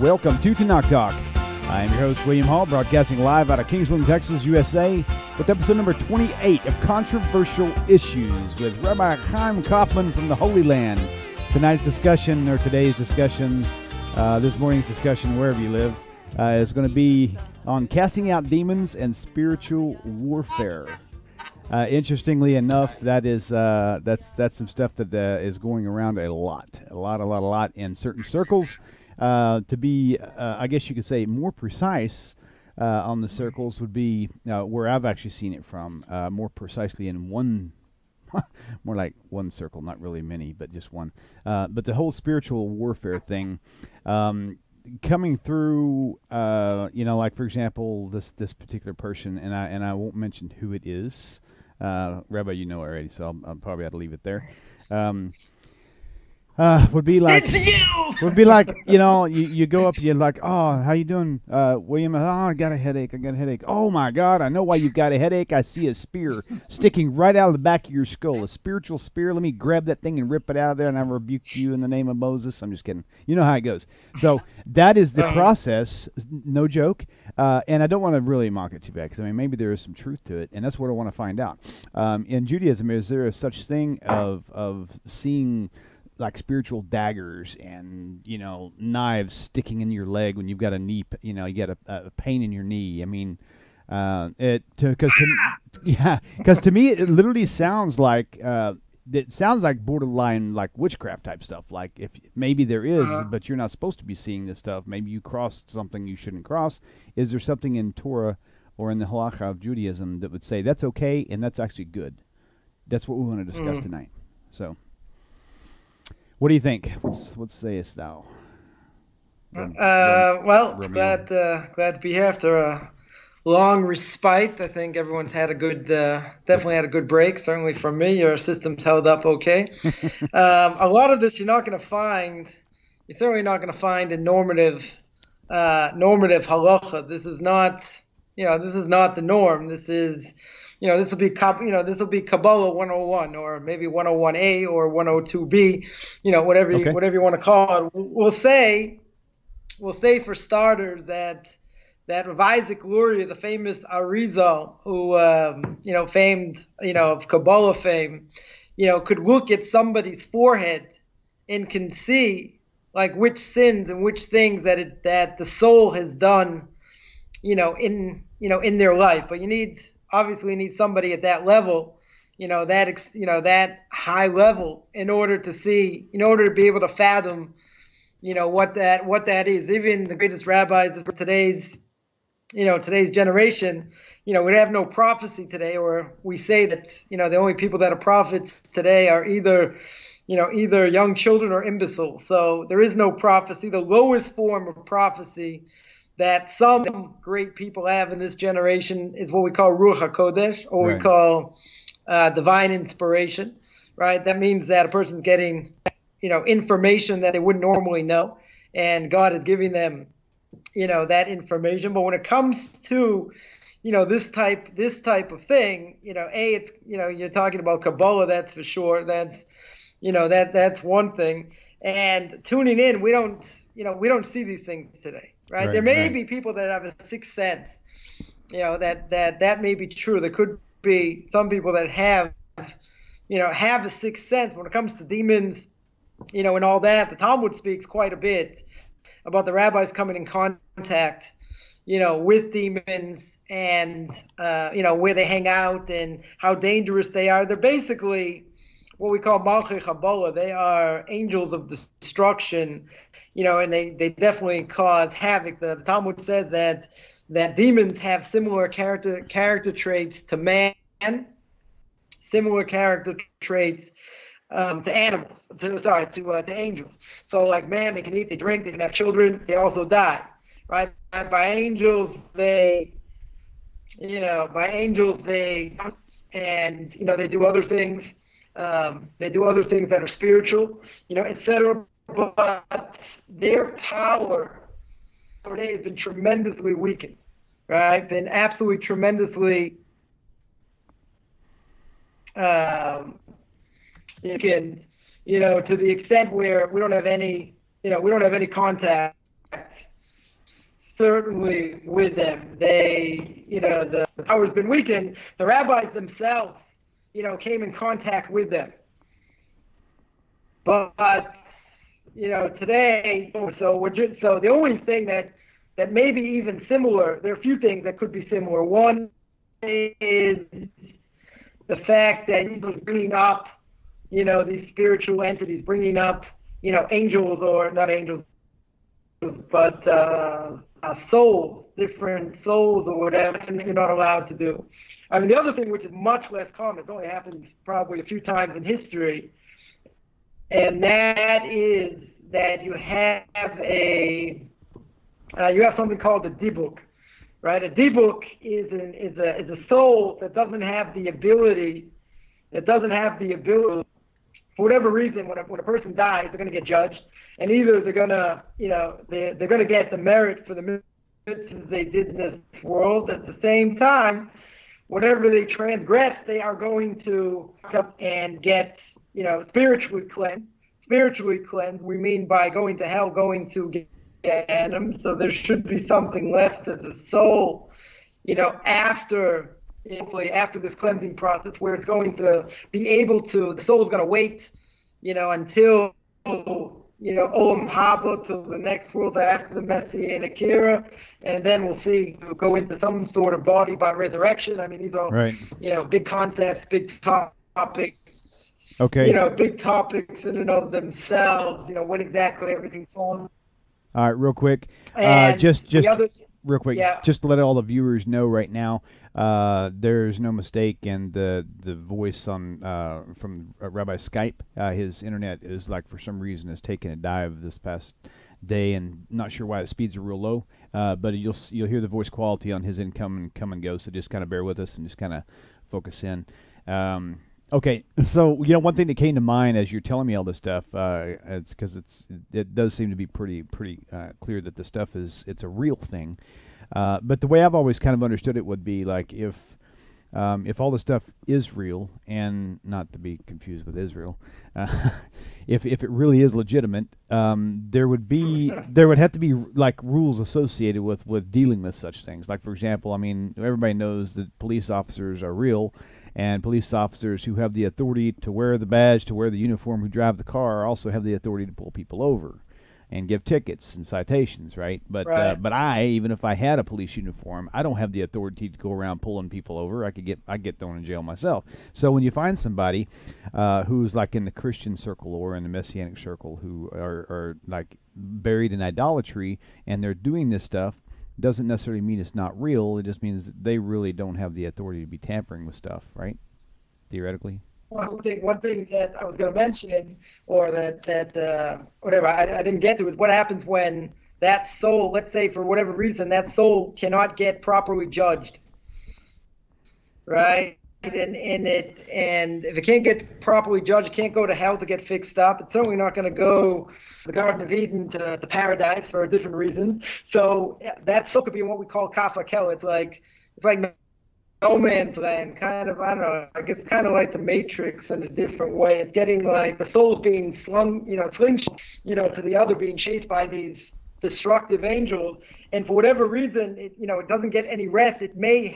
Welcome to TORAH Talk. I am your host, William Hall, broadcasting live out of Kingsland, Texas, USA, with episode number 28 of Controversial Issues with Rabbi Chaim Coffman from the Holy Land. Today's discussion, this morning's discussion, wherever you live, is going to be on casting out demons and spiritual warfare. Interestingly enough, that's some stuff that is going around a lot in certain circles. To be, I guess you could say, more precise on the circles would be where I've actually seen it from. More precisely in one, more like one circle, not really many, but just one. But the whole spiritual warfare thing. Coming through, like for example, this particular person, and I won't mention who it is. Rabbi, you know already, so I'll probably have to leave it there. Would be like, you go up, you're like, oh, how you doing, William? Oh, I got a headache. Oh my God, I know why you've got a headache. I see a spear sticking right out of the back of your skull, a spiritual spear. Let me grab that thing and rip it out of there, and I rebuke you in the name of Moses. I'm just kidding. You know how it goes. So that is the process, no joke. And I don't want to really mock it too bad, because I mean, maybe there is some truth to it, and that's what I want to find out. In Judaism, is there a such thing of seeing like spiritual daggers and, knives sticking in your leg when you've got a knee, you get a pain in your knee? I mean, because to me, it literally sounds like, borderline like witchcraft type stuff. Like if maybe there is, but you're not supposed to be seeing this stuff. Maybe you crossed something you shouldn't cross. Is there something in Torah or in the halacha of Judaism that would say that's okay and that's actually good? That's what we want to discuss tonight. So, what do you think? What sayest thou? Glad to be here after a long respite. I think everyone's had a good, definitely had a good break. Certainly for me, your system's held up okay. A lot of this you're certainly not going to find in normative halacha. This is not the norm. This is, this will be Kabbalah 101 or maybe 101A or 102B, whatever you want to call it. We'll say for starters that Rav Isaac Luria, the famous Arizal, who famed, of Kabbalah fame, could look at somebody's forehead and can see like which sins and which things that the soul has done, in their life. But obviously you need somebody at that level, that high level in order to be able to fathom, what that is. Even the greatest rabbis of today's generation, would have no prophecy today, or we say that, the only people that are prophets today are either young children or imbeciles. So there is no prophecy. The lowest form of prophecy that some great people have in this generation is what we call Ruach HaKodesh, or we call divine inspiration, right? That means that a person's getting, information that they wouldn't normally know, and God is giving them, that information. But when it comes to, this type of thing, it's, you're talking about Kabbalah, that's for sure. That's, that's one thing. And tuning in, we don't see these things today. Right? There may be people that have a sixth sense, that may be true. There could be some people that have a sixth sense when it comes to demons, and all that. The Talmud speaks quite a bit about the rabbis coming in contact, with demons and, where they hang out and how dangerous they are. They're basically what we call Malchei Chabola. They are angels of destruction, and they definitely cause havoc. The Talmud says that demons have similar character traits to man, similar character traits to animals, to angels. So like man, they can eat, they drink, they can have children, they also die, right? And by angels, they do other things. They do other things that are spiritual, etc. But their power today has been tremendously weakened, right? Been absolutely tremendously weakened, to the extent where we don't have any contact certainly with them. They, the power's been weakened. The rabbis themselves, came in contact with them. But today, so the only thing that may be even similar, there are a few things that could be similar. One is the fact that he's bringing up, these spiritual entities, bringing up, angels, or not angels, but souls, different souls or whatever, and you're not allowed to do. I mean, the other thing, which is much less common, it's only happened probably a few times in history, and that is that you have something called a dibuk, right? A dibuk is a soul that doesn't have the ability, for whatever reason, when a person dies, they're going to get judged, and either they're going to, they're going to get the merit for the mitzvahs they did in this world. At the same time, whatever they transgress, they are going to come and get, spiritually cleansed. Spiritually cleansed, we mean by going to hell, going to Gehenna. So there should be something left of the soul, hopefully after this cleansing process, where it's going to be able to, the soul's going to wait, until, Olam Haba, till the next world after the Messianic era, and then we'll go into some sort of body by resurrection. I mean, these are, right. Big concepts, big topics. Okay. Big topics in and of themselves, what exactly everything's on. All right, real quick. Real quick, just to let all the viewers know right now, there's no mistake, and the voice on from Rabbi Skype, his internet is for some reason has taken a dive this past day, and not sure why the speeds are real low, but you'll hear the voice quality on his income and come and go, so just kind of bear with us and just kind of focus in. Okay, so one thing that came to mind as you're telling me all this stuff, it's because it does seem to be pretty clear that the stuff it's a real thing, but the way I've always kind of understood it would be if all the stuff is real, and not to be confused with Israel, if it really is legitimate, there would have to be rules associated with dealing with such things. Like, for example, I mean, everybody knows that police officers are real, and police officers who have the authority to wear the badge, to wear the uniform, who drive the car, also have the authority to pull people over and give tickets and citations, right? But even if I had a police uniform, I don't have the authority to go around pulling people over. I get thrown in jail myself. So when you find somebody who's in the Christian circle or in the Messianic circle who are buried in idolatry, and they're doing this stuff, doesn't necessarily mean it's not real. It just means that they really don't have the authority to be tampering with stuff, right? Theoretically. One thing that I was going to mention, or that whatever I didn't get to, is what happens when that soul, let's say for whatever reason, that soul cannot get properly judged, right? And if it can't get properly judged, it can't go to hell to get fixed up. It's certainly not going to go to the Garden of Eden to paradise for different reasons. So that soul could be what we call kafakel. It's like no man's land, kind of, I don't know, I guess kind of like the Matrix in a different way. It's getting the soul's being slung, slingshot, to the other, being chased by these destructive angels. And for whatever reason, it doesn't get any rest. It may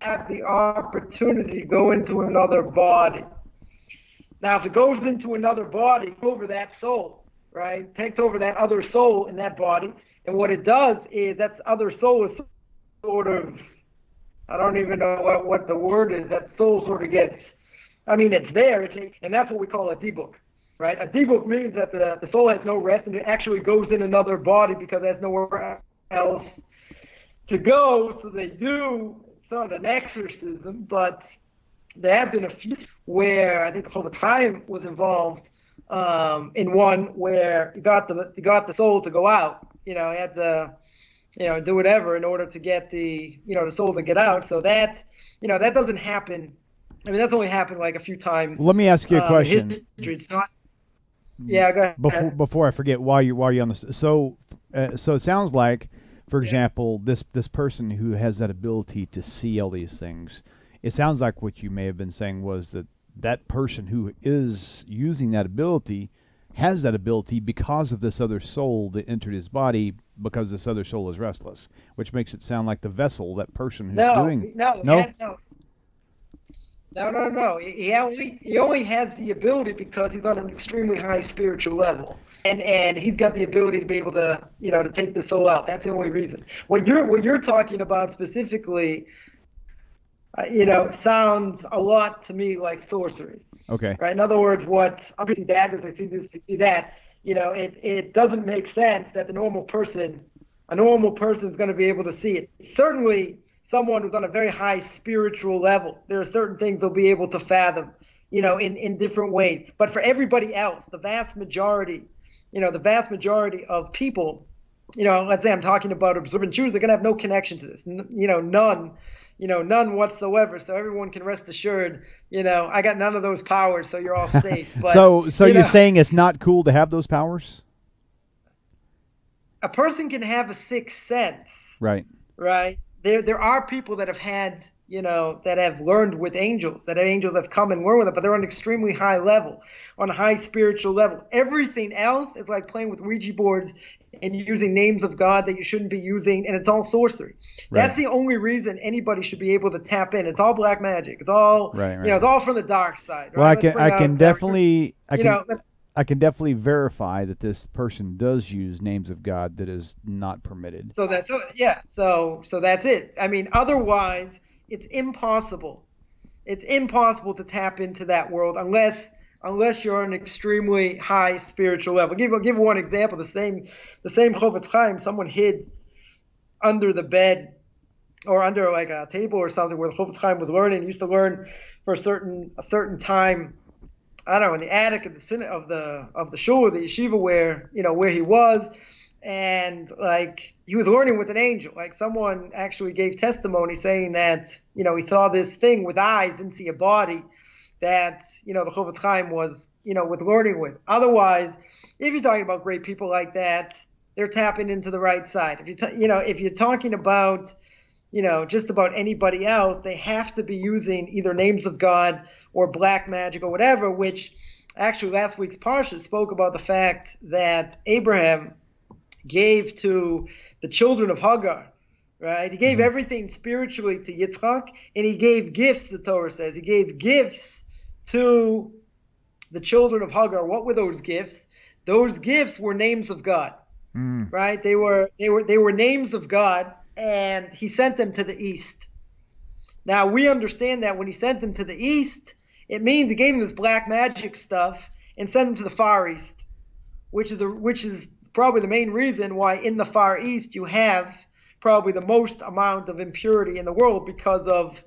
have the opportunity to go into another body. Now, if it goes into another body, over that soul, right, takes over that other soul in that body, and what it does is that other soul is sort of, I don't even know what the word is, that soul sort of gets, it's there, and that's what we call a dibuk, right? A dibuk means that the soul has no rest, and it actually goes in another body because there's nowhere else to go, so they do. It's not an exorcism, but there have been a few where I think the Rabbi Chaim was involved in one where he got the soul to go out. He had to do whatever in order to get the soul to get out. So that that doesn't happen. That's only happened a few times. Let me ask you a question. It's not. Yeah, go ahead. Before I forget, while you're on this, so it sounds like, for example, this person who has that ability to see all these things, it sounds like what you may have been saying was that person who is using that ability has that ability because of this other soul that entered his body, because this other soul is restless, which makes it sound like the vessel, that person who's doing. No. He only has the ability because he's on an extremely high spiritual level, and he's got the ability to be able to, to take the soul out. That's the only reason. What you're talking about specifically, sounds a lot to me like sorcery. Okay. Right. In other words, what I'm seeing that is I see this, I see that. It doesn't make sense that a normal person is going to be able to see it. Certainly, someone who's on a very high spiritual level, there are certain things they'll be able to fathom, in different ways. But for everybody else, the vast majority of people, let's say I'm talking about observant Jews, they're going to have no connection to this, none whatsoever. So everyone can rest assured, I got none of those powers, so you're all safe. But, so you're saying it's not cool to have those powers? A person can have a sixth sense. Right. Right. There are people that have had, that have learned with angels, that angels have come and learned with them, but they're on an extremely high level, on a high spiritual level. Everything else is like playing with Ouija boards and using names of God that you shouldn't be using, and it's all sorcery. Right. That's the only reason anybody should be able to tap in. It's all black magic. It's all, it's all from the dark side. Right? Well, I can definitely verify that this person does use names of God that is not permitted. So that's so that's it. I mean, otherwise, it's impossible. It's impossible to tap into that world unless you're on an extremely high spiritual level. Give one example. The same Chofetz Chaim, someone hid under the bed or under like a table or something where the Chofetz Chaim was learning. He used to learn for a certain time. I don't know, in the attic of the shul, or the yeshiva where he was, and like he was learning with an angel. Like someone actually gave testimony saying that he saw this thing with eyes, didn't see a body, that the Chofetz Chaim was with learning with. Otherwise, if you're talking about great people like that, they're tapping into the right side. If you're talking about just about anybody else, they have to be using either names of God or black magic or whatever, which actually last week's Parsha spoke about the fact that Abraham gave to the children of Hagar, right? He gave everything spiritually to Yitzchak, and he gave gifts, the Torah says. He gave gifts to the children of Hagar. What were those gifts? Those gifts were names of God, right? They were names of God. And he sent them to the east. Now, we understand that when he sent them to the east, it means he gave them this black magic stuff and sent them to the Far East, which is probably the main reason why in the Far East you have probably the most amount of impurity in the world because of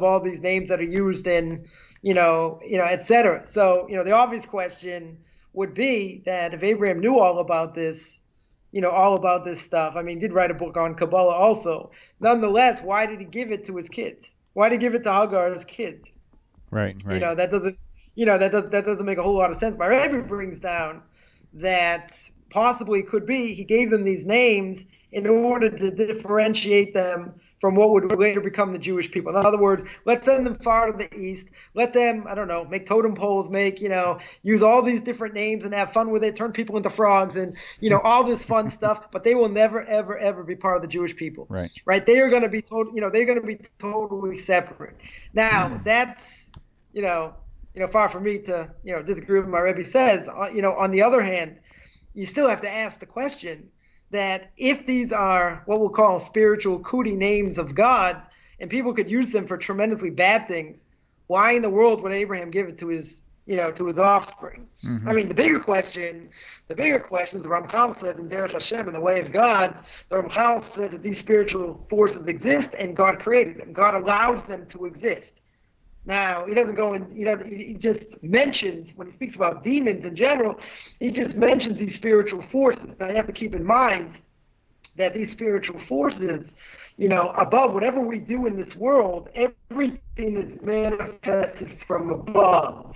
all these names that are used in, etc. So, the obvious question would be that if Abraham knew all about this stuff. I mean, he did write a book on Kabbalah also. Nonetheless, why did he give it to his kids? Why did he give it to Hagar's kids? Right. That doesn't make a whole lot of sense. But Rabbi brings down that possibly could be he gave them these names in order to differentiate them from what would later become the Jewish people. In other words, let's send them far to the east. Let them, I don't know, make totem poles, use all these different names and have fun with it, turn people into frogs and, all this fun stuff, but they will never, ever, ever be part of the Jewish people. Right. Right? They are going to be they're going to be totally separate. Now, that's, far from me to, disagree with what my Rebbe says. On the other hand, you still have to ask the question, that if these are what we'll call spiritual cootie names of God, and people could use them for tremendously bad things, why in the world would Abraham give it to his offspring? I mean, the bigger question is the Ramchal says in Derech Hashem, in the way of God, the Ramchal says that these spiritual forces exist and God created them. God allows them to exist. Now, he doesn't go in, he just mentions, when he speaks about demons in general, he just mentions these spiritual forces. Now, you have to keep in mind that these spiritual forces, above whatever we do in this world, everything is manifested from above.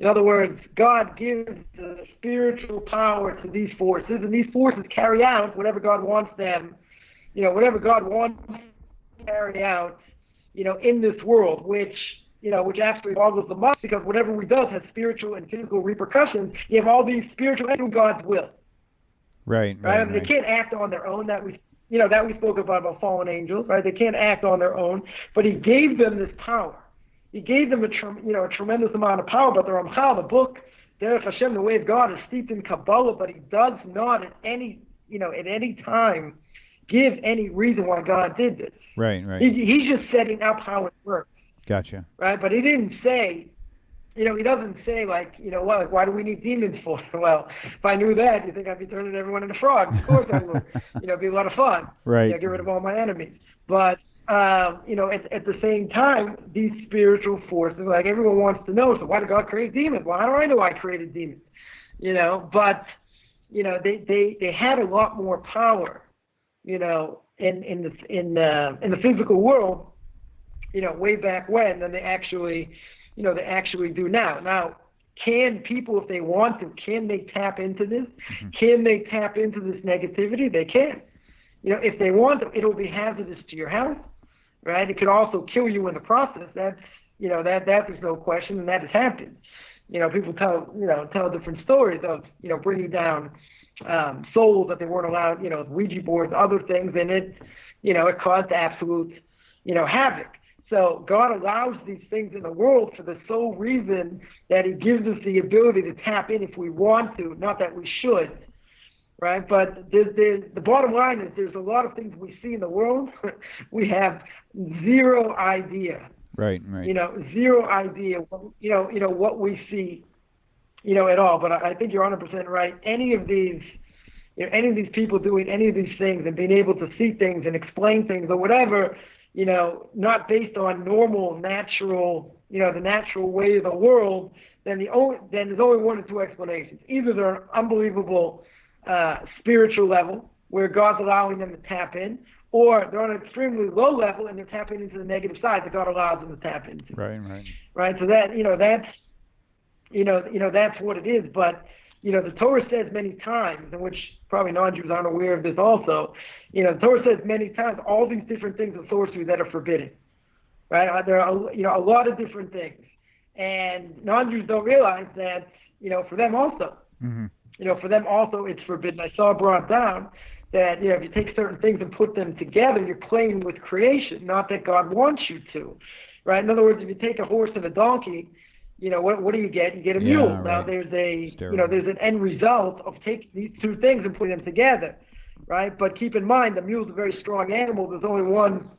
In other words, God gives the spiritual power to these forces, and these forces carry out whatever God wants them, whatever God wants to carry out, in this world, which which actually boggles the mind, because whatever we do has spiritual and physical repercussions. You have all these spiritual and God's will. Right. I mean, they can't act on their own. That we spoke about fallen angels, right? They can't act on their own, but He gave them this power. He gave them a tremendous amount of power. But the Ramchal, the book Derech Hashem, the way of God, is steeped in Kabbalah, but he does not at any time give any reason why God did this. Right. He's just setting up how it works. Gotcha. Right, but he didn't say, he doesn't say why do we need demons for? Well, if I knew that, you think I'd be turning everyone into frogs? Of course I would. It'd be a lot of fun. Right. Get rid of all my enemies. But at the same time, these spiritual forces, like everyone wants to know, so why did God create demons? Well, how do I know I created demons? But they had a lot more power, in the physical world, way back when, than they actually do now. Now, can people, if they want to, can they tap into this? Mm-hmm. Can they tap into this negativity? They can. If they want to, it'll be hazardous to your health, right? It could also kill you in the process. That's, that is no question, and that has happened. People tell different stories of, bringing down souls that they weren't allowed, Ouija boards, other things, and it caused absolute, havoc. So God allows these things in the world for the sole reason that He gives us the ability to tap in if we want to, not that we should, right? But the bottom line is there's a lot of things we see in the world we have zero idea. Right. Zero idea, what we see, at all. But I think you're 100% right. Any of these people doing any of these things and being able to see things and explain things or whatever, not based on normal, natural, the natural way of the world, then there's only one or two explanations. Either they're an unbelievable spiritual level where God's allowing them to tap in, or they're on an extremely low level and they're tapping into the negative side that God allows them to tap into. Right. So that that's what it is. But the Torah says many times, in which probably non-Jews aren't aware of this also, the Torah says many times all these different things of sorcery that are forbidden, right? There are, a lot of different things. And non-Jews don't realize that, for them also, for them also it's forbidden. I saw brought down that, if you take certain things and put them together, you're playing with creation, not that God wants you to, right? In other words, if you take a horse and a donkey, what do you get? You get a mule. Right. Now there's there's an end result of taking these two things and putting them together, right? But keep in mind, the mule's a very strong animal. There's only one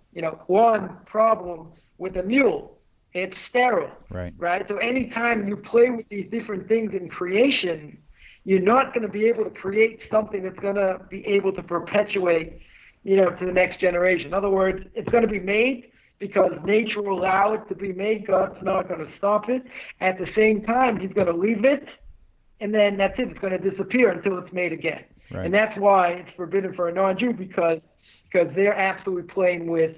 problem with the mule. It's sterile, right? So anytime you play with these different things in creation, you're not going to be able to create something that's going to be able to perpetuate, to the next generation. In other words, it's going to be made because nature will allow it to be made. God's not going to stop it. At the same time, He's going to leave it, and then that's it. It's going to disappear until it's made again. Right. And that's why it's forbidden for a non-Jew, because they're absolutely playing with,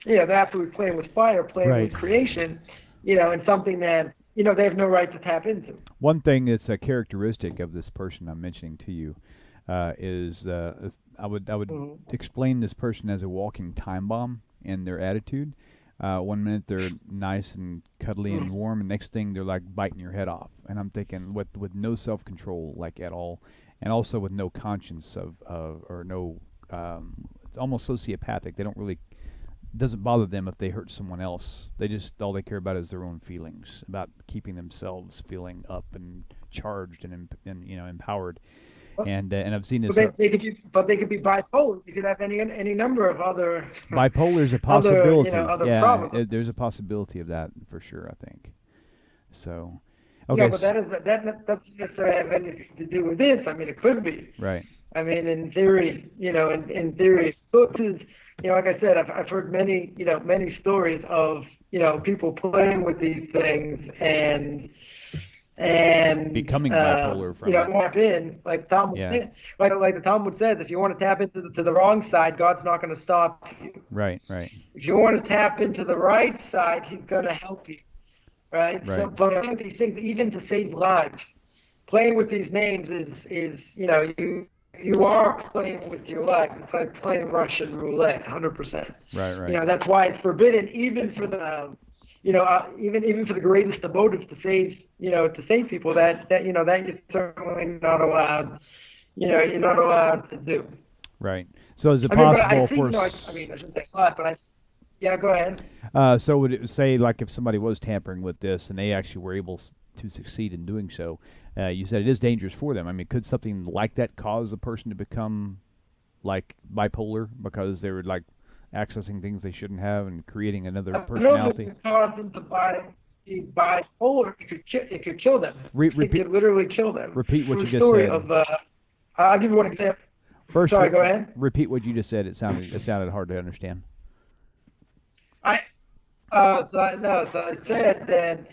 fire, playing with creation, and something that, they have no right to tap into. One thing that's a characteristic of this person I'm mentioning to you is I would explain this person as a walking time bomb in their attitude. 1 minute they're nice and cuddly and warm, and next thing they're like biting your head off. And I'm thinking with no self-control, like at all, and also with no conscience or no, it's almost sociopathic. They don't really, it doesn't bother them if they hurt someone else. They just, all they care about is their own feelings, about keeping themselves feeling up and charged and empowered. And I've seen this. They could be bipolar. You could have any number of other. Bipolar is a possibility. Other problems. There's a possibility of that for sure, I think. So, okay. Yeah, but that doesn't necessarily have anything to do with this. I mean, it could be. Right. I mean, in theory, in theory, this is, like I said, I've heard many stories of, people playing with these things and becoming bipolar from tap in, like Talmud, like the Talmud says, if you want to tap into the wrong side, God's not going to stop you. Right. If you want to tap into the right side, He's going to help you. Right. So, but I think these things, even to save lives, playing with these names is you are playing with your life. It's like playing Russian roulette, 100%. Right. That's why it's forbidden, even for the even for the greatest of motives to save people, that you're certainly not allowed, you're not allowed to do. Right. So is it possible for? I shouldn't say a lot, but yeah, go ahead. So would it say, like, if somebody was tampering with this and they actually were able to succeed in doing so, you said it is dangerous for them. I mean, could something like that cause a person to become like bipolar because they were like accessing things they shouldn't have and creating another personality? It could cause them to be bipolar. It could kill them. It could literally kill them. Repeat what you just said. I'll give you one example. First, sorry, go ahead. Repeat what you just said. It sounded hard to understand. So I said that,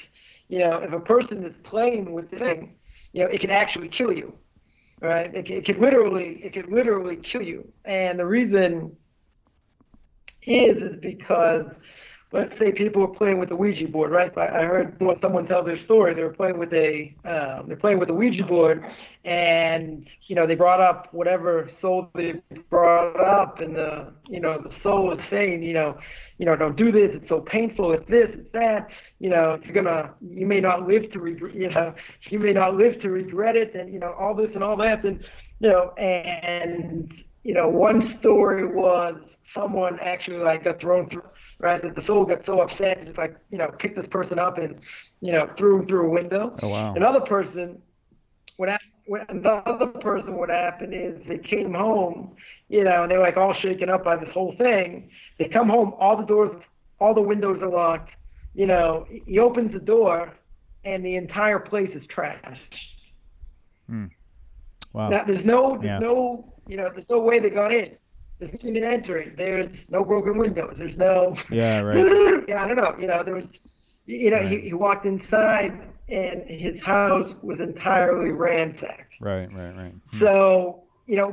if a person is playing with the thing, it can actually kill you, right? It could literally kill you. And the reason is because, let's say people were playing with the Ouija board, right? I heard someone tell their story. They were playing with a Ouija board, and they brought up whatever soul they brought up, and the soul is saying, don't do this. It's so painful. It's this. It's that. You may not live to regret. You may not live to regret it, and all this and all that, and one story was someone actually got thrown through, right? That the soul got so upset, it just picked this person up and threw him through a window. Oh wow! Another person would happen is they came home, and they were all shaken up by this whole thing. They come home, all the doors, all the windows are locked. He opens the door, and the entire place is trashed. Wow. Now there's no way they got in. There's no even entering. There's no broken windows. There's no. Yeah, right. I don't know. There was. Right. He walked inside and his house was entirely ransacked. Right. So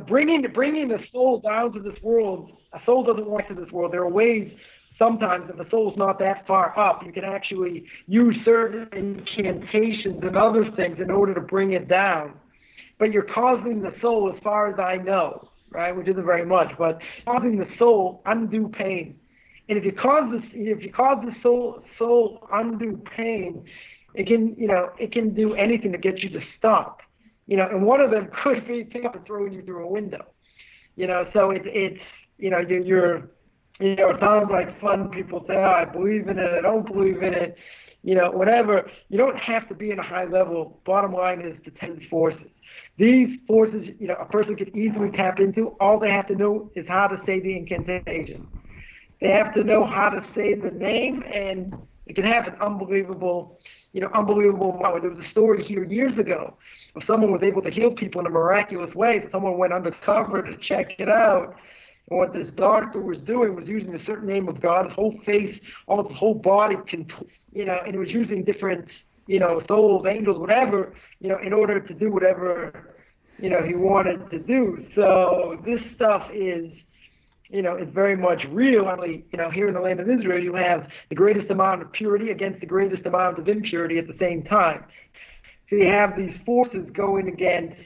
bringing the soul down to this world. A soul doesn't walk to this world. There are ways. Sometimes, if the soul's not that far up, you can actually use certain incantations and other things in order to bring it down. But you're causing the soul, as far as I know, right, which isn't very much, but causing the soul undue pain. And if you cause the soul undue pain, it can do anything to get you to stop. And one of them could be picking up and throwing you through a window. So you're it sounds like fun. People say, oh, I believe in it, I don't believe in it, whatever. You don't have to be in a high level. Bottom line is to tend forces. These forces, a person could easily tap into. All they have to know is how to say the incantation. They have to know how to say the name, and it can have an unbelievable power. There was a story here years ago of someone was able to heal people in a miraculous way. Someone went undercover to check it out. And what this doctor was doing was using a certain name of God, his whole face, all his whole body, and it was using different, souls, angels, whatever, in order to do whatever, he wanted to do. So this stuff is, it's very much real. Here in the land of Israel, you have the greatest amount of purity against the greatest amount of impurity at the same time. So you have these forces going against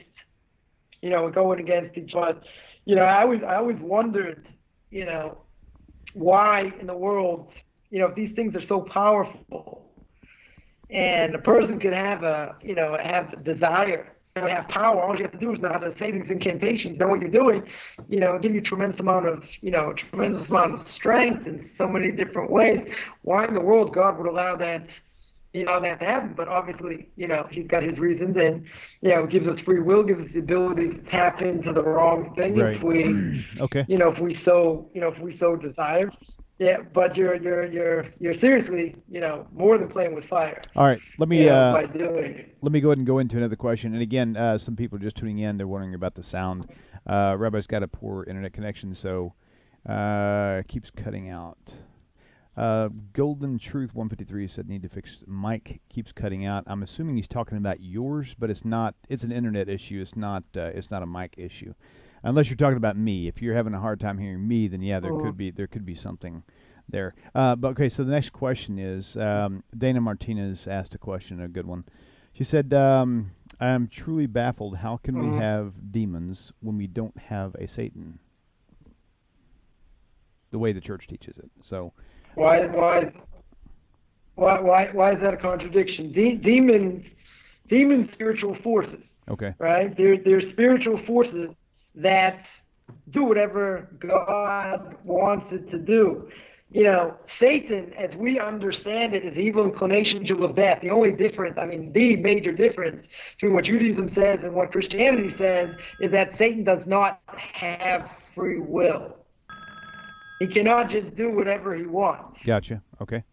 each other. I always wondered, why in the world, if these things are so powerful, and a person could have have desire, have power. All you have to do is know how to say these incantations, know what you're doing, give you tremendous amount of strength in so many different ways. Why in the world God would allow that? That to happen, but obviously, he's got his reasons, and gives us free will, gives us the ability to tap into the wrong thing right. if we, okay, if we so desire. Yeah, but you're seriously, more than playing with fire. All right, let me by doing it. Let me go ahead and go into another question. And again, some people are just tuning in. They're wondering about the sound. Rabbi's got a poor internet connection, so it keeps cutting out. Golden Truth 153 said need to fix mic, keeps cutting out. I'm assuming he's talking about yours, but it's not. It's an internet issue. It's not a mic issue, unless you're talking about me. If you're having a hard time hearing me, then yeah, there could be something there. But okay, so the next question is Dana Martinez asked a question, a good one. She said, "I'm truly baffled. How can we have demons when we don't have a Satan?" The way the church teaches it. So. Why? Why is that a contradiction? Demons, spiritual forces. Okay. Right? They're spiritual forces that do whatever God wants it to do. Satan, as we understand it, is evil inclination, angel of death. The only difference, the major difference between what Judaism says and what Christianity says is that Satan does not have free will. He cannot just do whatever he wants. Gotcha. Okay.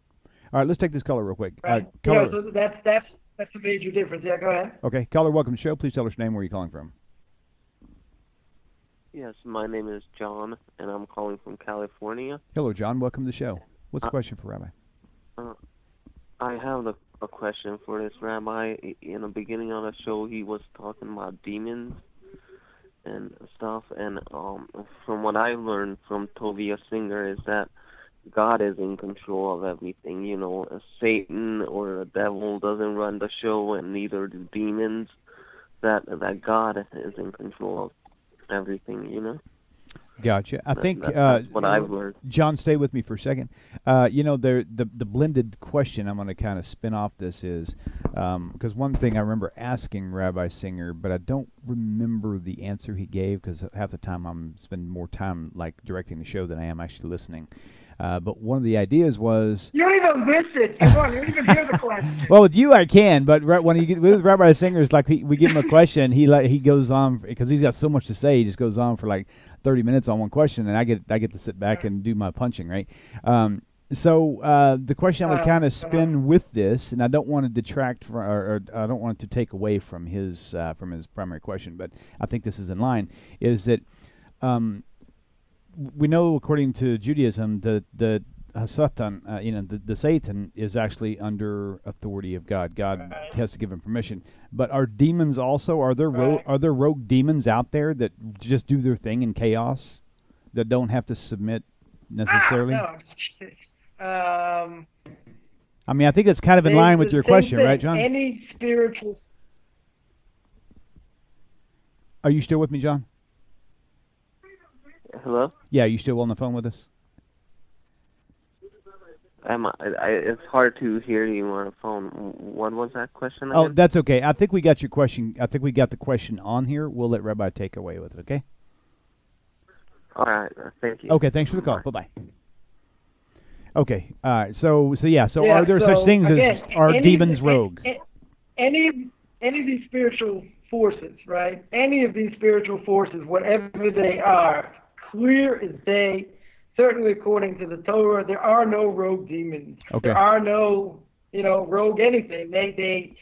All right, let's take this caller real quick. Right. Caller, So that's a major difference. Yeah, go ahead. Okay. Caller, welcome to the show. Please tell us your name, where you're calling from. Yes, my name is John, and I'm calling from California. Hello, John. Welcome to the show. What's the question for Rabbi? I have a question for this Rabbi. In the beginning of the show, he was talking about demons and stuff, and from what I learned from Tovia Singer is that God is in control of everything. Satan or the devil doesn't run the show, and neither do demons. That God is in control of everything. Gotcha. I think that's what I've learned. John, stay with me for a second. The blended question I'm going to kind of spin off this is because one thing I remember asking Rabbi Singer, but I don't remember the answer he gave because half the time I'm spending more time like directing the show than I am actually listening. But one of the ideas was... You don't even miss it. Come on, you don't even hear the question. Well, with you I can, but when you get with Rabbi Singer, it's like we give him a question, he goes on, because he's got so much to say, he just goes on for like 30 minutes on one question, and I get to sit back and do my punching, right? So the question I would kind of spin with this, and I don't want to detract from, or I don't want it to take away from his primary question, but I think this is in line, is that we know according to Judaism that the Satan, the Satan is actually under authority of God. God has to give him permission. But are demons also? Are there rogue demons out there that just do their thing in chaos, that don't have to submit necessarily? No. I think that's kind of in line with your question, right, John? Any spiritual. Are you still with me, John? Hello? Yeah, you still on the phone with us? It's hard to hear you on the phone. What was that question again? Oh, that's okay. I think we got your question. I think we got the question on here. We'll let Rabbi take away with it, okay? All right. Thank you. Okay, thanks for the call. Bye-bye. Okay. All right. So are there such things as demons rogue? Any of these spiritual forces, right? Any of these spiritual forces, whatever they are, clear as day, certainly according to the Torah, there are no rogue demons. Okay. There are no, rogue anything. They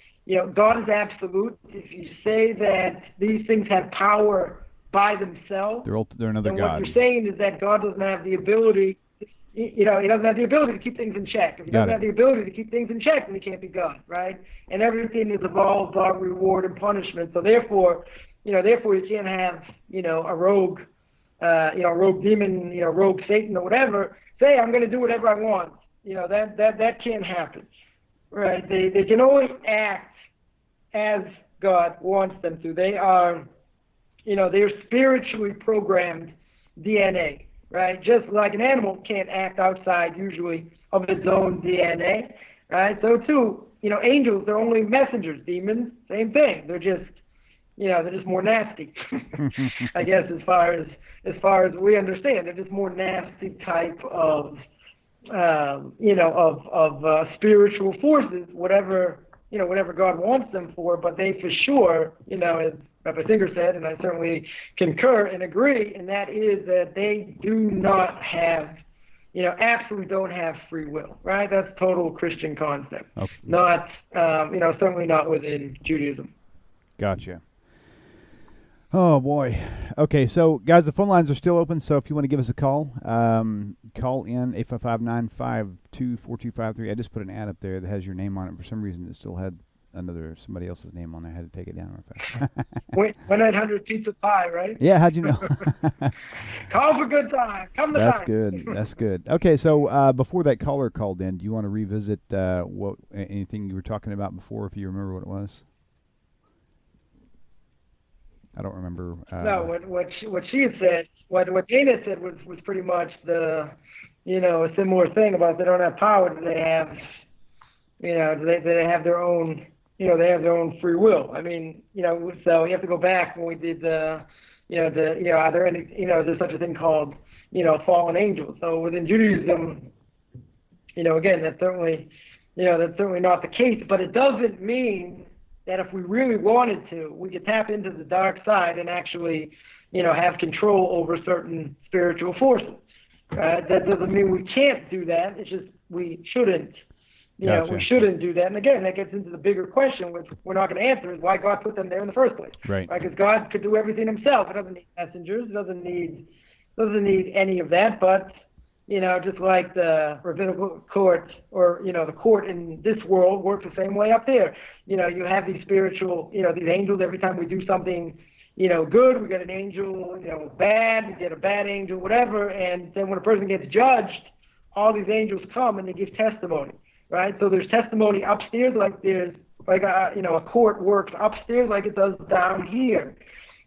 God is absolute. If you say that these things have power by themselves, they're another then God. what you're saying is that God doesn't have the ability, he doesn't have the ability to keep things in check. If he doesn't have the ability to keep things in check, then he can't be God, right? And everything is evolved by reward and punishment. So therefore you can't have, a rogue demon, rogue Satan or whatever, say, I'm going to do whatever I want. That can't happen, right? They can only act as God wants them to. They are, they're spiritually programmed DNA, right? Just like an animal can't act outside usually of its own DNA, right? So too, angels, they're only messengers. Demons, same thing. They're just more nasty, I guess, as far as we understand. They're just more nasty type of, spiritual forces, whatever God wants them for. But they for sure, as Rabbi Singer said, and I certainly concur and agree, and that is that they do not have, absolutely don't have free will, right? That's total Christian concept. Okay. Not, certainly not within Judaism. Gotcha. Oh, boy. Okay, so, guys, the phone lines are still open, so if you want to give us a call, call in 855-952-4253. I just put an ad up there that has your name on it. For some reason, it still had somebody else's name on there. I had to take it down real fast. 1-800-PIZZA PIE, right? Yeah, how'd you know? Call for good time. Come to That's time. good. That's good. Okay, so before that caller called in, do you want to revisit anything you were talking about before, if you remember what it was? I don't remember. No, what she had said, what Dana said was pretty much a similar thing about they don't have power. They have, they have their own, they have their own free will. I mean, so you have to go back when we did are there any, there's such a thing called, fallen angels. So within Judaism, again, that's certainly not the case, but it doesn't mean that if we really wanted to, we could tap into the dark side and actually, have control over certain spiritual forces. That doesn't mean we can't do that. It's just we shouldn't. Gotcha. We shouldn't do that. And again, that gets into the bigger question, which we're not going to answer, is why God put them there in the first place. Right. Because God could do everything himself. It doesn't need messengers. It doesn't need any of that. But, just like the rabbinical court or, the court in this world works the same way up there. You have these spiritual, these angels. Every time we do something, good, we get an angel, bad, we get a bad angel, whatever. And then when a person gets judged, all these angels come and they give testimony. Right, so there's testimony upstairs, like there's a court works upstairs like it does down here.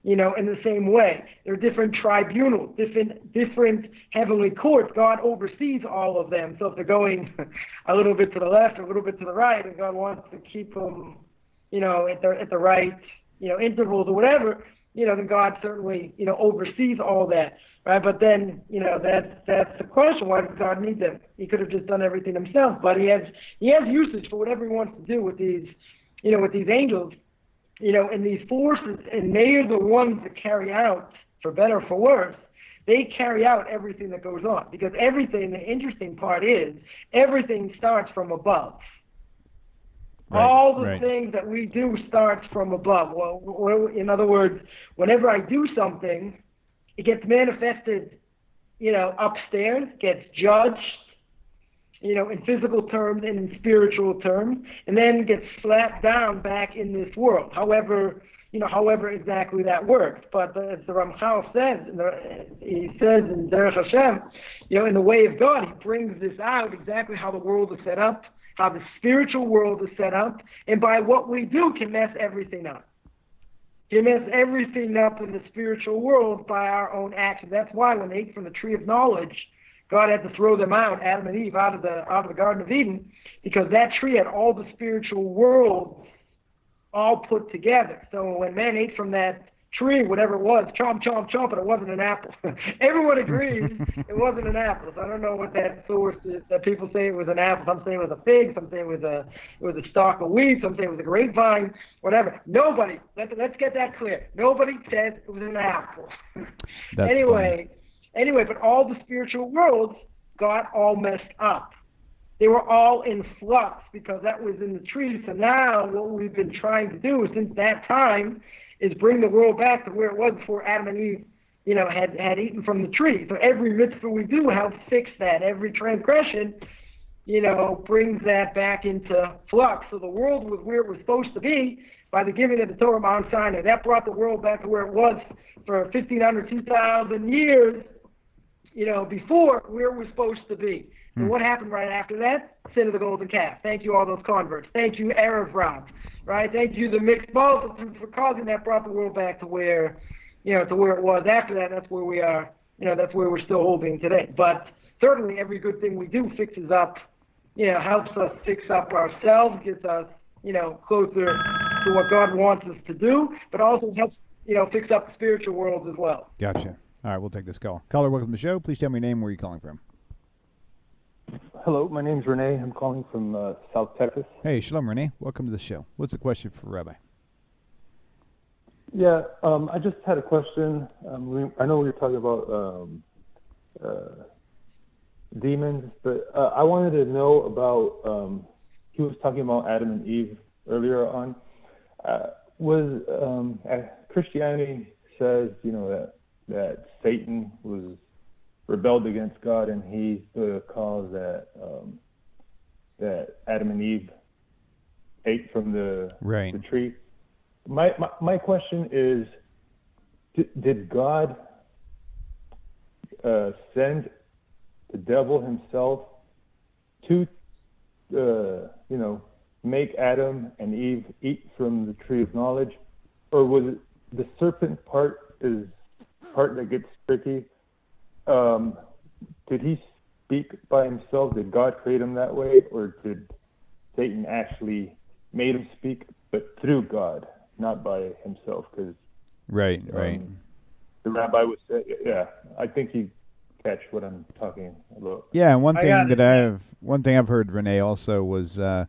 In the same way, there are different tribunals, different heavenly courts. God oversees all of them. So if they're going a little bit to the left or a little bit to the right, and God wants to keep them, at the right, intervals or whatever, then God certainly, oversees all that. Right, but then that's the question. Why does God need them? He could have just done everything himself, but he has usage for whatever he wants to do with these, with these angels, and these forces, and they are the ones that carry out, for better or for worse, they carry out everything that goes on, because everything. The interesting part is everything starts from above. Right, all the things that we do starts from above. Well, in other words, whenever I do something, it gets manifested, upstairs, gets judged, in physical terms and in spiritual terms, and then gets slapped down back in this world. However exactly that works. But as the Ramchal says, he says in Derech Hashem, in the way of God, he brings this out exactly how the world is set up, how the spiritual world is set up, and by what we do can mess everything up. He messed everything up in the spiritual world by our own actions. That's why when they ate from the tree of knowledge, God had to throw them out, Adam and Eve, out of the Garden of Eden, because that tree had all the spiritual worlds all put together. So when man ate from that tree, whatever it was, chomp, chomp, chomp, and it wasn't an apple. Everyone agrees it wasn't an apple. So I don't know what that source is, that people say it was an apple. Some say it was a fig. Some say it was a stalk of wheat. Some say it was a grapevine, whatever. Nobody, let's get that clear. Nobody says it was an apple. That's anyway, but all the spiritual worlds got all messed up. They were all in flux because that was in the tree. So now what we've been trying to do since that time is bring the world back to where it was before Adam and Eve, had eaten from the tree. So every mitzvah we do helps fix that. Every transgression, brings that back into flux. So the world was where it was supposed to be by the giving of the Torah Mount Sinai. That brought the world back to where it was for 1,500, 2,000 years, before where it was supposed to be. And what happened right after that? Sin of the golden calf. Thank you, all those converts. Thank you, Erev Rav. Right? Thank you, the mixed multitude, for causing that, brought the world back to where, to where it was. After that, that's where we are, that's where we're still holding today. But certainly every good thing we do fixes up, helps us fix up ourselves, gets us, closer to what God wants us to do, but also helps, fix up the spiritual world as well. Gotcha. All right, we'll take this call. Caller, welcome to the show. Please tell me your name, where you're calling from. Hello, my name's Renee. I'm calling from South Texas. Hey, shalom, Renee. Welcome to the show. What's the question for Rabbi? Yeah, I just had a question. I know we were talking about demons, but I wanted to know about, he was talking about Adam and Eve earlier on. Christianity says, that Satan was rebelled against God, and he's the cause that Adam and Eve ate from the tree. My question is, did God send the devil himself to make Adam and Eve eat from the tree of knowledge, or was it the serpent part that gets tricky? Did he speak by himself? Did God create him that way, or did Satan actually made him speak, but through God, not by himself. Because right. The rabbi was saying, yeah, I think you catch what I'm talking about. Yeah, and one thing I've heard, Renee, also was that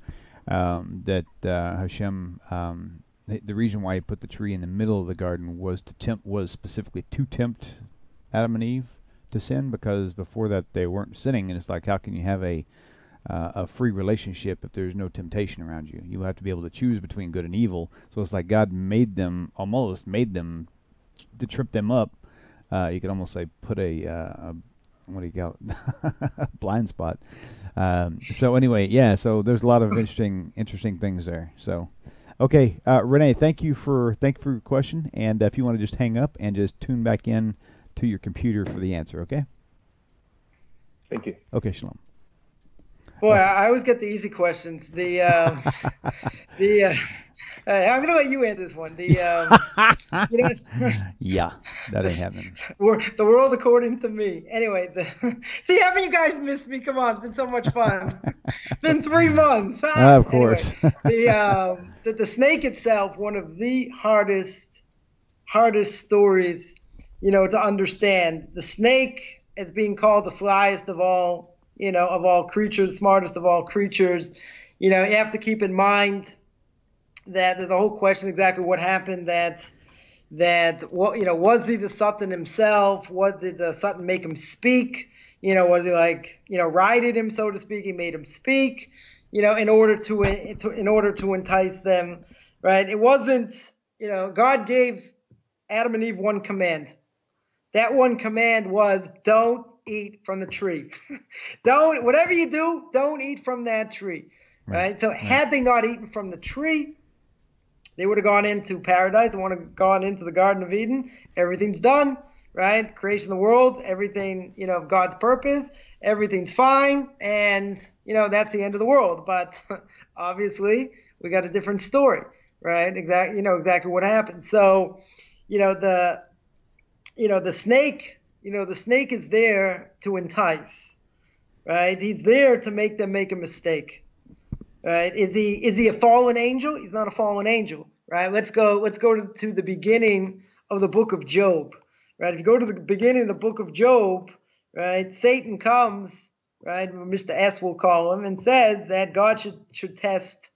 Hashem, the reason why he put the tree in the middle of the garden was specifically to tempt Adam and Eve to sin, because before that they weren't sinning, and it's like, how can you have a free relationship if there's no temptation around you? You have to be able to choose between good and evil. So it's like God almost made them to trip them up. You could almost say put a what do you call it? Blind spot. So anyway, yeah. So there's a lot of interesting things there. So, okay, Renee, thank you for your question. And if you want to just hang up and just tune back in to your computer for the answer, okay? Thank you. Okay, shalom. Boy, I always get the easy questions. I'm gonna let you answer this one. Yeah, that ain't happening. The world according to me. Anyway, see, haven't you guys missed me? Come on, it's been so much fun. It's been 3 months. Huh? Of course. Anyway, the snake itself, one of the hardest stories, to understand. The snake is being called the slyest of all, of all creatures, smartest of all creatures. You have to keep in mind that there's a whole question exactly what happened, that was he the Satan himself? Did the Satan make him speak? Was he rided him, so to speak? He made him speak, in order to entice them, right? It wasn't, God gave Adam and Eve one command. That one command was, don't eat from the tree. Whatever you do, don't eat from that tree, right? So had they not eaten from the tree, they would have gone into paradise. They would have gone into the Garden of Eden. Everything's done, right? Creation of the world, everything, God's purpose, everything's fine, and, that's the end of the world. But obviously, we got a different story, right? Exactly what happened. So, the snake, the snake is there to entice, right? He's there to make them make a mistake. Right? Is he a fallen angel? He's not a fallen angel, right? Let's go to the beginning of the book of Job, right? If you go to the beginning of the book of Job, right, Satan comes, right, Mr. S will call him, and says that God should test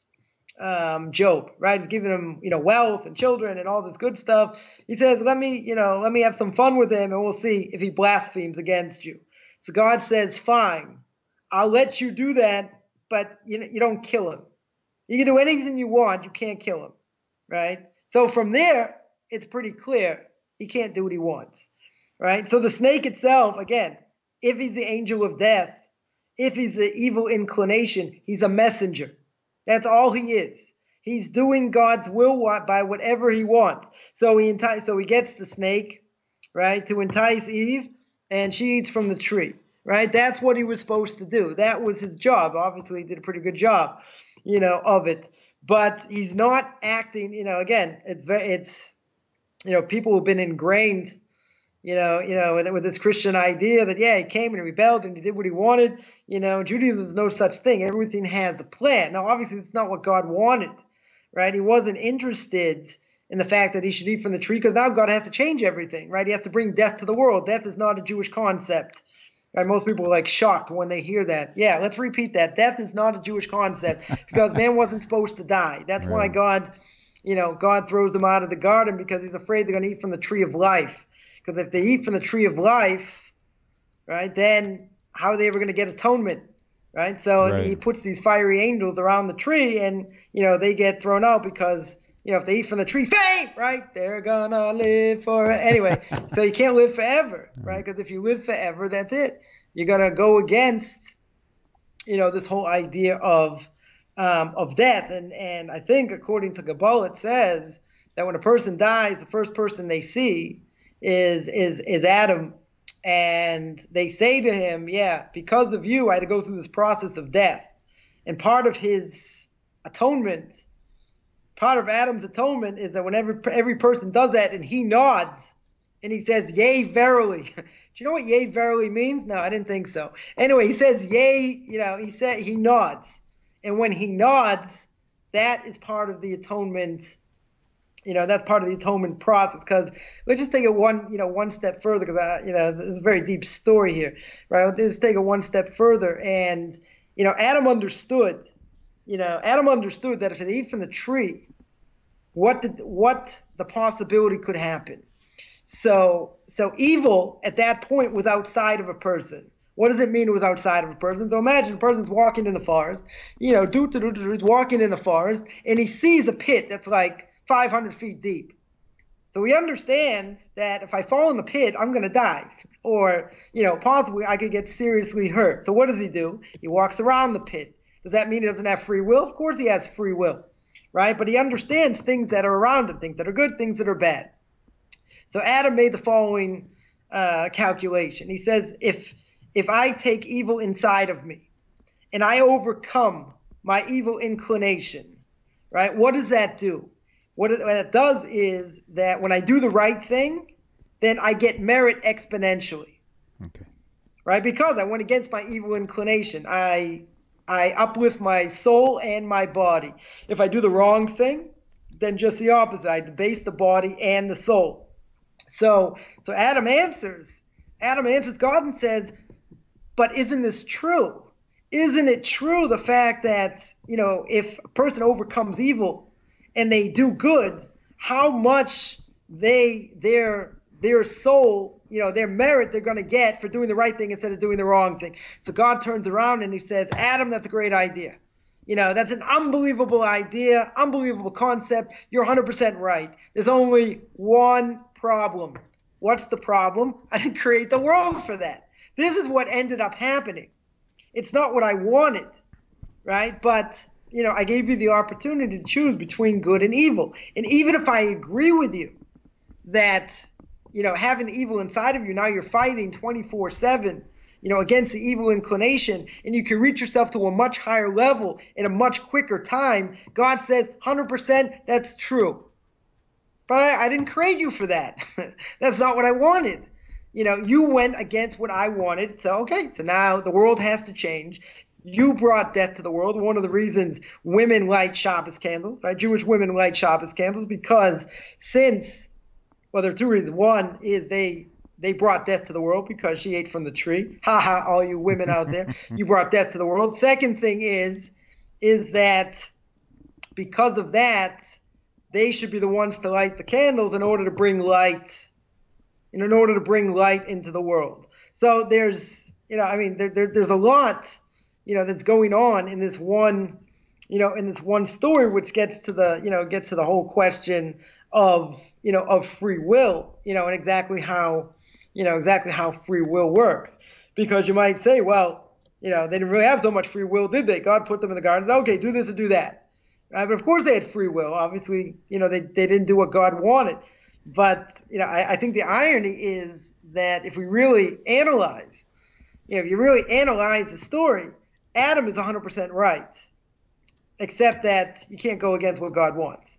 Job, right? He's giving him, wealth and children and all this good stuff. He says, let me have some fun with him, and we'll see if he blasphemes against you. So God says, fine, I'll let you do that, but you don't kill him. You can do anything you want. You can't kill him, right? So from there, it's pretty clear he can't do what he wants, right? So the snake itself, again, if he's the angel of death, if he's the evil inclination, he's a messenger. That's all he is. He's doing God's will by whatever he wants. So he gets the snake, right, to entice Eve, and she eats from the tree. Right, that's what he was supposed to do. That was his job. Obviously, he did a pretty good job, of it. But he's not acting. Again, it's people who've been ingrained, with this Christian idea that he came and rebelled and he did what he wanted. In Judaism, there's no such thing. Everything has a plan. Now, obviously, it's not what God wanted, right? He wasn't interested in the fact that he should eat from the tree, because now God has to change everything, right? He has to bring death to the world. Death is not a Jewish concept. Right, most people are shocked when they hear that. Yeah, let's repeat that. Death is not a Jewish concept, because man wasn't supposed to die. That's why God throws them out of the garden, because he's afraid they're going to eat from the tree of life. Because if they eat from the tree of life, right, then how are they ever going to get atonement? Right? So he puts these fiery angels around the tree, and they get thrown out because if they eat from the tree, fame, right? They're gonna live forever. Anyway, so you can't live forever, right? Because if you live forever, that's it. You're gonna go against, this whole idea of death. And I think according to Kabbalah, it says that when a person dies, the first person they see is Adam, and they say to him, because of you, I had to go through this process of death. And part of his atonement. Part of Adam's atonement is that whenever every person does that and he nods and he says, yea, verily. Do you know what yea, verily means? No, I didn't think so. Anyway, he says, yea, he nods. And when he nods, that is part of the atonement. That's part of the atonement process. Because let's just take it one step further, because there's a very deep story here, right? Let's take it one step further, and Adam understood. Adam understood that if they eat from the tree, what the possibility could happen. So evil at that point was outside of a person. What does it mean it was outside of a person? So imagine a person's walking in the forest, he's walking in the forest, and he sees a pit that's like 500 feet deep. So he understands that if I fall in the pit, I'm going to die. Or, possibly I could get seriously hurt. So what does he do? He walks around the pit. Does that mean he doesn't have free will? Of course he has free will, right? But he understands things that are around him, things that are good, things that are bad. So Adam made the following calculation. He says, if I take evil inside of me and I overcome my evil inclination, right, what does that do? What it does is that when I do the right thing, then I get merit exponentially. Okay. Right? Because I went against my evil inclination. I uplift my soul and my body. If I do the wrong thing, then just the opposite. I debase the body and the soul. So Adam answers God and says, but isn't this true? Isn't it true the fact that, if a person overcomes evil and they do good, how much their soul, their merit they're going to get for doing the right thing instead of doing the wrong thing? So God turns around and he says, Adam, that's a great idea. That's an unbelievable idea, unbelievable concept. You're 100% right. There's only one problem. What's the problem? I didn't create the world for that. This is what ended up happening. It's not what I wanted, right? But, I gave you the opportunity to choose between good and evil. And even if I agree with you that, having the evil inside of you, now you're fighting 24/7, against the evil inclination, and you can reach yourself to a much higher level in a much quicker time, God says 100% that's true. But I didn't create you for that. That's not what I wanted. You went against what I wanted. So, okay, so now the world has to change. You brought death to the world. One of the reasons women light Shabbos candles, right? Jewish women light Shabbos candles because there are two reasons. One is they brought death to the world because she ate from the tree. Ha ha, all you women out there. You brought death to the world. Second thing is that because of that, they should be the ones to light the candles in order to bring light into the world. So there's a lot that's going on in this one story, which gets to the whole question of free will, and exactly how free will works. Because you might say, well, they didn't really have so much free will, did they? God put them in the garden. Okay, do this and do that. But of course they had free will. Obviously, they didn't do what God wanted. But I think the irony is that if we really analyze, the story, Adam is 100% right, except that you can't go against what God wants.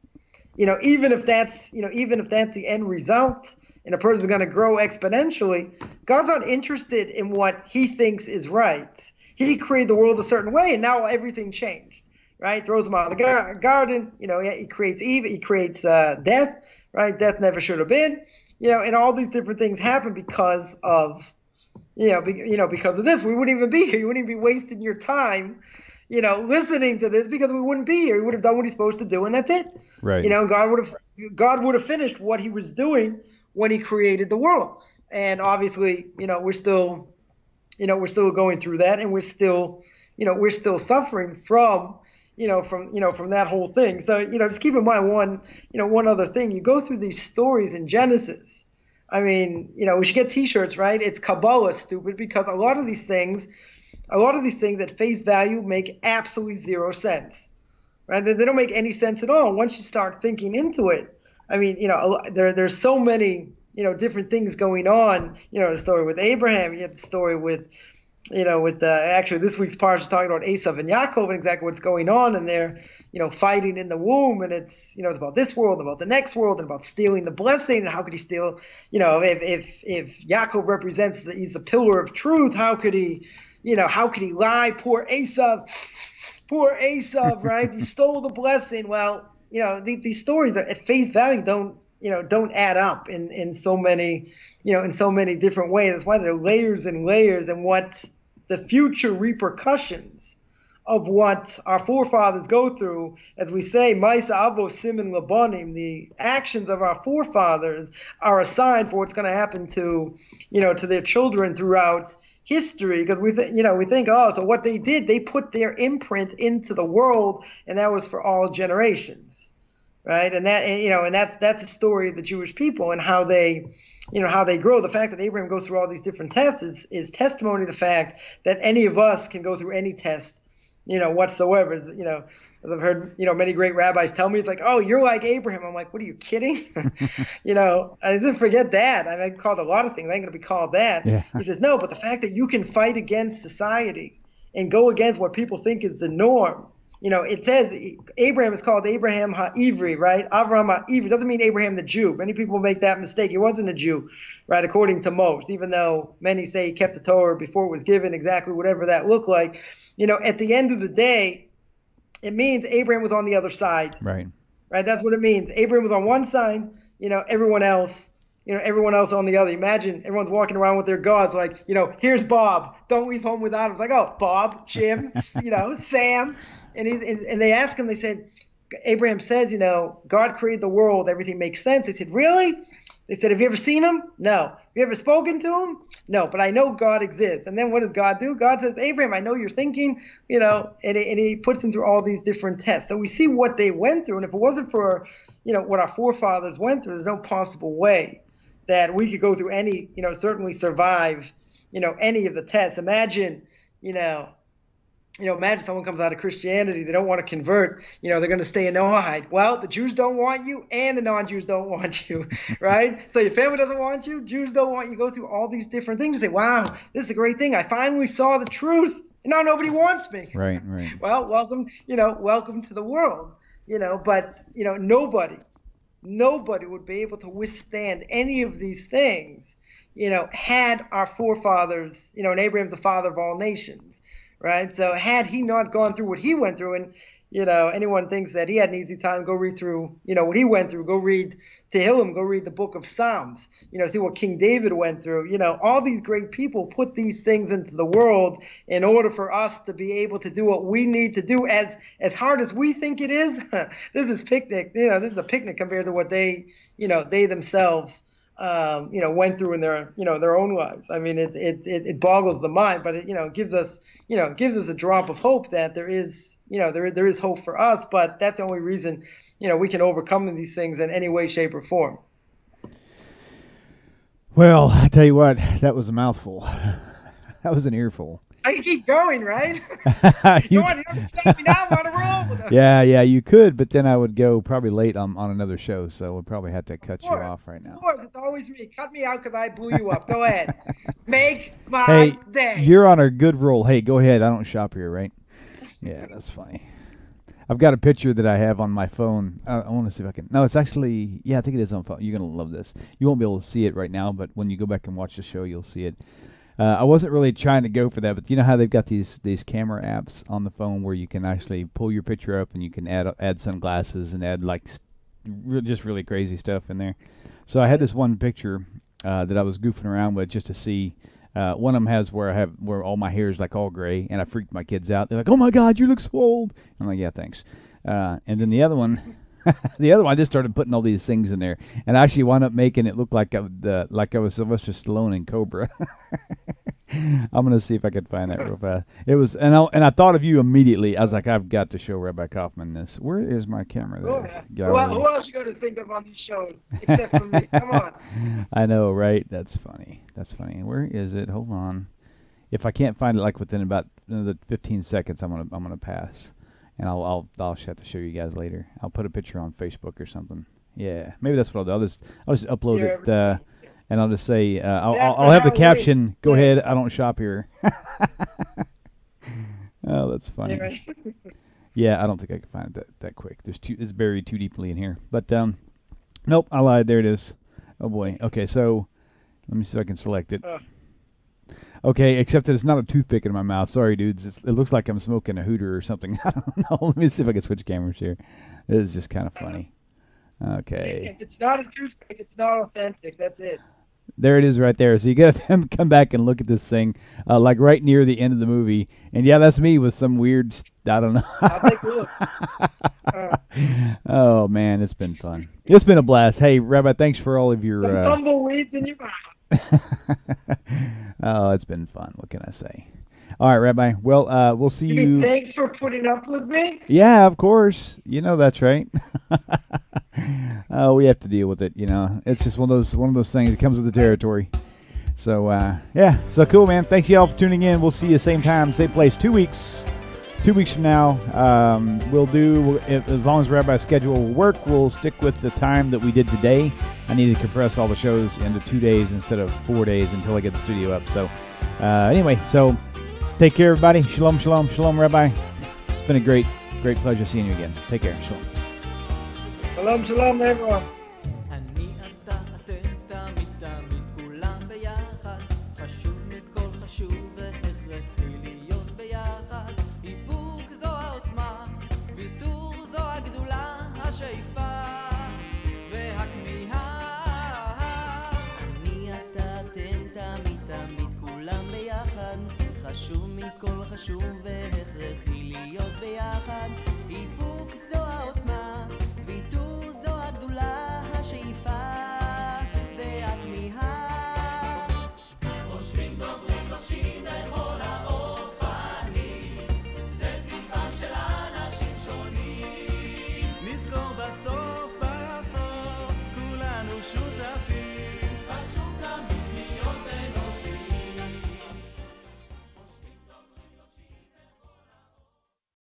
Even if that's the end result, and a person's going to grow exponentially, God's not interested in what He thinks is right. He created the world a certain way, and now everything changed. Right? Throws him out of the garden. He creates evil. He creates death. Right? Death never should have been. And all these different things happen because of, because of this. We wouldn't even be here. You wouldn't even be wasting your time, listening to this, because we wouldn't be here. He would have done what he's supposed to do, and that's it. Right. God would have finished what He was doing when He created the world. And obviously, we're still going through that, and we're still suffering from that whole thing. So, just keep in mind one other thing. You go through these stories in Genesis. I mean, we should get T-shirts, right? It's Kabbalah, stupid, because a lot of these things at face value make absolutely zero sense, right? They don't make any sense at all. Once you start thinking into it, I mean, there's so many, different things going on. The story with Abraham, you have the story with actually this week's Parsha is talking about Esav and Yaakov and exactly what's going on, and they're, fighting in the womb, and it's, it's about this world, about the next world, and about stealing the blessing, and how could he steal, if Yaakov represents he's the pillar of truth, how could he lie? Poor Esav poor Esav, right? He stole the blessing. Well, these stories are, at face value don't add up in so many, in so many different ways. That's why there are layers and layers, and what the future repercussions of what our forefathers go through, as we say, Maisa Avos Simin Labanim, the actions of our forefathers are a sign for what's going to happen to, to their children throughout history. Because we think, oh, so what they did, they put their imprint into the world, and that was for all generations, right? And that, and that's the story of the Jewish people and how they, how they grow. The fact that Abraham goes through all these different tests is testimony to the fact that any of us can go through any test, whatsoever. As I've heard, many great rabbis tell me, it's like, oh, you're like Abraham. I'm like, what, are you kidding? I didn't forget that. I'm called a lot of things. I ain't going to be called that. Yeah. He says, no, but the fact that you can fight against society and go against what people think is the norm. It says Abraham is called Abraham HaIvri, right? Avram HaIvri doesn't mean Abraham the Jew. Many people make that mistake. He wasn't a Jew, right, according to most, even though many say he kept the Torah before it was given, exactly whatever that looked like. At the end of the day, it means Abraham was on the other side. Right. Right? That's what it means. Abraham was on one side, everyone else on the other. Imagine everyone's walking around with their gods like, here's Bob. Don't leave home without him. It's like, oh, Bob, Jim, Sam. And they ask him, they said, Abraham says, God created the world, everything makes sense. They said, really? They said, have you ever seen him? No. Have you ever spoken to him? No, but I know God exists. And then what does God do? God says, Abraham, I know you're thinking, and he puts them through all these different tests. So we see what they went through. And if it wasn't for, what our forefathers went through, there's no possible way that we could go through any, certainly survive, any of the tests. Imagine, imagine someone comes out of Christianity, they don't want to convert, they're going to stay a Noahide. Well, the Jews don't want you and the non-Jews don't want you, right? So your family doesn't want you, Jews don't want you. Go through all these different things and say, wow, this is a great thing. I finally saw the truth and now nobody wants me. Right. Well, welcome to the world, but, nobody would be able to withstand any of these things, had our forefathers, and Abraham's the father of all nations. Right. So had he not gone through what he went through, and, anyone thinks that he had an easy time, go read through, what he went through, go read Tehillim, go read the book of Psalms, see what King David went through. All these great people put these things into the world in order for us to be able to do what we need to do as hard as we think it is. This is picnic, this is a picnic compared to what they themselves went through in their own lives. I mean, it boggles the mind, but it gives us a drop of hope that there is hope for us. But that's the only reason, we can overcome these things in any way, shape, or form. Well, I tell you what, that was a mouthful. That was an earful. I can keep going, right? You Come on, you don't stop me now. I'm on a roll. Yeah, you could, but then I would go probably late on another show, so we'll probably have to cut you off right now. Of course, it's always me. Cut me out because I blew you up. Go ahead. Make my day. You're on a good roll. Hey, go ahead. I don't shop here, right? Yeah, that's funny. I've got a picture that I have on my phone. I want to see if I can. No, it's actually, I think it is on phone. You're going to love this. You won't be able to see it right now, but when you go back and watch the show, you'll see it. I wasn't really trying to go for that, but you know how they've got these camera apps on the phone where you can actually pull your picture up and you can add sunglasses and add just really crazy stuff in there. So I had this one picture that I was goofing around with just to see. One of them has where all my hair is like all gray, and I freaked my kids out. They're like, "Oh my God, you look so old." I'm like, "Yeah, thanks." And then the other one. I just started putting all these things in there, and I actually wound up making it look like I was Sylvester Stallone in Cobra. I'm gonna see if I could find that real fast. It was, and I thought of you immediately. I was like, I've got to show Rabbi Coffman this. Where is my camera? Who else you going to think of on these shows except for me? Come on. I know, right? That's funny. Where is it? Hold on. If I can't find it within about another 15 seconds, I'm gonna pass. And I'll have to show you guys later. I'll put a picture on Facebook or something. Yeah, maybe that's what I'll do. I'll just upload it, and I'll just say I'll have the caption. Go ahead. I don't shop here. Oh, that's funny. Yeah, I don't think I can find it that quick. It's buried too deeply in here. But nope, I lied. There it is. Oh boy. Okay, so let me see if I can select it. Okay, except that it's not a toothpick in my mouth. Sorry, dudes. It looks like I'm smoking a hooter or something. I don't know. Let me see if I can switch cameras here. It is just kind of funny. Okay. If it's not a toothpick, it's not authentic. That's it. There it is right there. So you got to come back and look at this thing, like right near the end of the movie. And yeah, that's me with some weird, I don't know. I'll take a look. Oh, man, it's been fun. It's been a blast. Hey, Rabbi, thanks for all of your... tumbleweeds in your mouth. Oh, it's been fun. What can I say? All right, Rabbi. Well, we'll see you. Thanks for putting up with me. Yeah, of course. You know that's right. We have to deal with it. You know, it's just one of those things that comes with the territory. So yeah, so cool, man. Thanks y'all for tuning in. We'll see you same time, same place. 2 weeks. 2 weeks from now, as long as Rabbi's schedule will work, we'll stick with the time that we did today. I need to compress all the shows into 2 days instead of 4 days until I get the studio up. So anyway, so take care, everybody. Shalom, shalom, shalom, Rabbi. It's been a great pleasure seeing you again. Take care. Shalom. Shalom, shalom, everyone. חשוב מכל חשוב והכרחי להיות ביחד